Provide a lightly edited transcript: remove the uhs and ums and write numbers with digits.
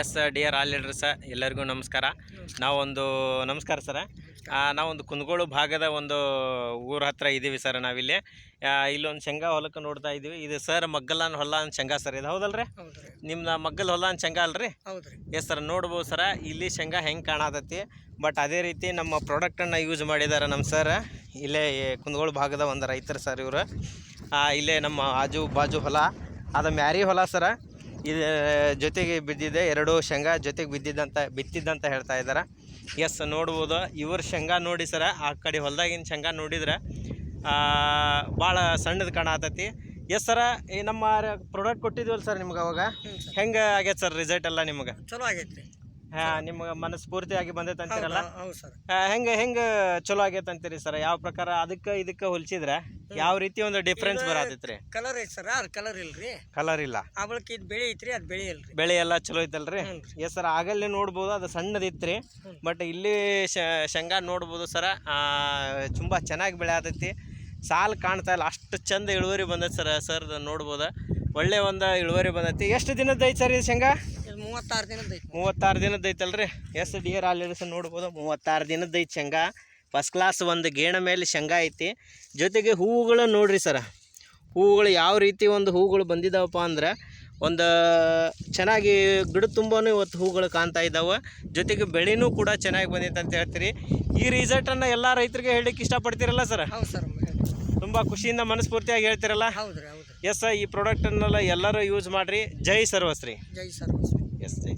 S dear all leaders, ಎಲ್ಲರಿಗೂ ನಮಸ್ಕಾರ. ನಾವೊಂದು ನಮಸ್ಕಾರ ಸರ. ನಾವೊಂದು ಕುಂದಗೋಳ ಭಾಗದ ಒಂದು ಊರ ಹತ್ರ ಇದ್ದೀವಿ ಸರ್. ನಾವಿಲ್ಲಿ ಇಲ್ಲೊಂದು ಶೇಂಗಾ ಹೊಲಕ್ಕೆ ನೋಡ್ತಾ ಇದ್ದೀವಿ. ಇದು ಸರ್ ಮಗ್ಗಲನ್ ಹೊಲ ಅಂತ ಶೇಂಗಾ ಸರ್, ಇದು ಹೌದಲ್ರಿ? ನಿಮ್ದು ಮಗ್ಗಲ್ ಹೊಲ ಅಂತ ಶೇಂಗಾ ಅಲ್ರಿ? ಎಸ್ ಸರ್, ನೋಡ್ಬೋದು ಸರ ಇಲ್ಲಿ ಶೇಂಗಾ ಹೆಂಗೆ ಕಾಣತೈತಿ. ಬಟ್ ಅದೇ ರೀತಿ ನಮ್ಮ ಪ್ರಾಡಕ್ಟನ್ನು ಯೂಸ್ ಮಾಡಿದ್ದಾರೆ ನಮ್ಮ ಸರ್. ಇಲ್ಲೇ ಕುಂದಗೋಳ ಭಾಗದ ಒಂದು ರೈತರು ಸರ್ ಇವರು. ಇಲ್ಲೇ ನಮ್ಮ ಆಜು ಬಾಜು ಹೊಲ ಅದು ಮ್ಯಾರಿ ಹೊಲ ಸರ. ಇದು ಜೊತೆಗೆ ಬಿದ್ದಿದೆ, ಎರಡು ಶೇಂಗಾ ಜೊತೆಗೆ ಬಿತ್ತಿದ್ದಂತ ಹೇಳ್ತಾ ಇದ್ದಾರೆ. ಎಸ್ ನೋಡ್ಬೋದು, ಇವ್ರ ಶೇಂಗಾ ನೋಡಿ ಸರ. ಆ ಕಡೆ ಹೊಲದಾಗಿನ ಶೇಂಗಾ ನೋಡಿದ್ರೆ ಭಾಳ ಸಣ್ಣದು ಕಾಣತೈತಿ. ಎಸ್ ಸರ, ಈ ನಮ್ಮ ಪ್ರಾಡಕ್ಟ್ ಕೊಟ್ಟಿದ್ವಲ್ಲ ಸರ್ ನಿಮ್ಗೆ, ಅವಾಗ ಹೆಂಗೆ ಆಗೈತೆ ಸರ್ ರಿಸಲ್ಟ್ ಎಲ್ಲ? ನಿಮ್ಗೆ ಚಲೋ ಆಗೈತ್ರಿ. ನಿಮ್ಗೆ ಮನಸ್ಫೂರ್ತಿಯಾಗಿ ಬಂದೈತೆ ಅಂತೀರಲ್ಲ? ಹೌದು ಸರ್. ಹೆಂಗೆ ಚಲೋ ಆಗೈತೆ ಅಂತೀರಿ ಸರ್? ಯಾವ ಪ್ರಕಾರ ಅದಕ್ಕೆ ಇದಕ್ಕೆ ಹೋಲಿಸಿದ್ರೆ ಯಾವ ರೀತಿ ಒಂದು ಡಿಫ್ರೆನ್ಸ್ ಬರತೈತ್ರಿ? ಕಲರ್ ಐತಿ ಸರ್, ಅದು ಕಲರ್ ಇಲ್ರಿ. ಕಲರ್ ಇಲ್ಲ. ಆ ಬಳಕ ಇದು ಬೆಳೆ ಐತ್ರಿ, ಅದು ಬೆಳೆ ಇಲ್ರಿ. ಬೆಳೆ ಎಲ್ಲ ಚಲೋ ಐತಲ್ರಿ? ಎಸ್ ಸರ್, ಆಗಲ್ಲೇ ನೋಡ್ಬೋದು ಅದು ಸಣ್ಣದಿತ್ರಿ. ಬಟ್ ಇಲ್ಲಿ ಶೇಂಗಾ ನೋಡ್ಬೋದು ಸರ, ತುಂಬ ಚೆನ್ನಾಗಿ ಬೆಳೆ ಆತೈತಿ. ಸಾಲು ಕಾಣ್ತಾ ಇಲ್ಲ, ಅಷ್ಟು ಚಂದ ಇಳುವರಿ ಬಂದೈತೆ ಸರ್. ಸರ್ ನೋಡ್ಬೋದು, ಒಳ್ಳೆ ಒಂದು ಇಳುವರಿ ಬಂದೈತಿ. ಎಷ್ಟು ದಿನದ ಐತೆ ಸರ್ ಇದು ಶೇಂಗಾ? 36 ದಿನದ ಐತಿ. 36 ದಿನದ ಐತಲ್ರಿ? ಎಸ್ ಡಿಯರ್ ಆಲ್ ಲೀಡರ್ಸ್, ನೋಡ್ಬೋದು 36 ದಿನದ ಐತಿ ಶೇಂಗಾ. ಫಸ್ಟ್ ಕ್ಲಾಸ್ ಒಂದು ಗೇಣ ಮೇಲೆ ಶೇಂಗಾ ಐತಿ. ಜೊತೆಗೆ ಹೂವುಗಳು ನೋಡ್ರಿ ಸರ, ಹೂವುಗಳು ಯಾವ ರೀತಿ ಒಂದು ಹೂವುಗಳು ಬಂದಿದ್ದಾವಪ್ಪ ಅಂದ್ರೆ ಒಂದು ಚೆನ್ನಾಗಿ ಗಿಡ ತುಂಬಾ ಇವತ್ತು ಹೂಗಳು ಕಾಣ್ತಾ ಇದ್ದಾವೆ. ಜೊತೆಗೆ ಬೆಳೆನೂ ಕೂಡ ಚೆನ್ನಾಗಿ ಬಂದಿತ್ತು ಅಂತ ಹೇಳ್ತೀರಿ. ಈ ರಿಸಲ್ಟನ್ನು ಎಲ್ಲ ರೈತರಿಗೆ ಹೇಳಲಿಕ್ಕೆ ಇಷ್ಟಪಡ್ತೀರಲ್ಲ ಸರ್? ಹೌದು ಸರ್, ತುಂಬ ಖುಷಿಯಿಂದ ಮನಸ್ಫೂರ್ತಿಯಾಗಿ ಹೇಳ್ತಿರಲ್ಲ? ಹೌದ್ರಿ, ಹೌದು. ಎಸ್, ಈ ಪ್ರಾಡಕ್ಟನ್ನೆಲ್ಲ ಎಲ್ಲರೂ ಯೂಸ್ ಮಾಡಿರಿ. ಜೈ ಸರ್ವಶ್ರೀ. ಜೈ ಸರ್ವಶ್ರೀ. ಎಸ್, ಜೈ.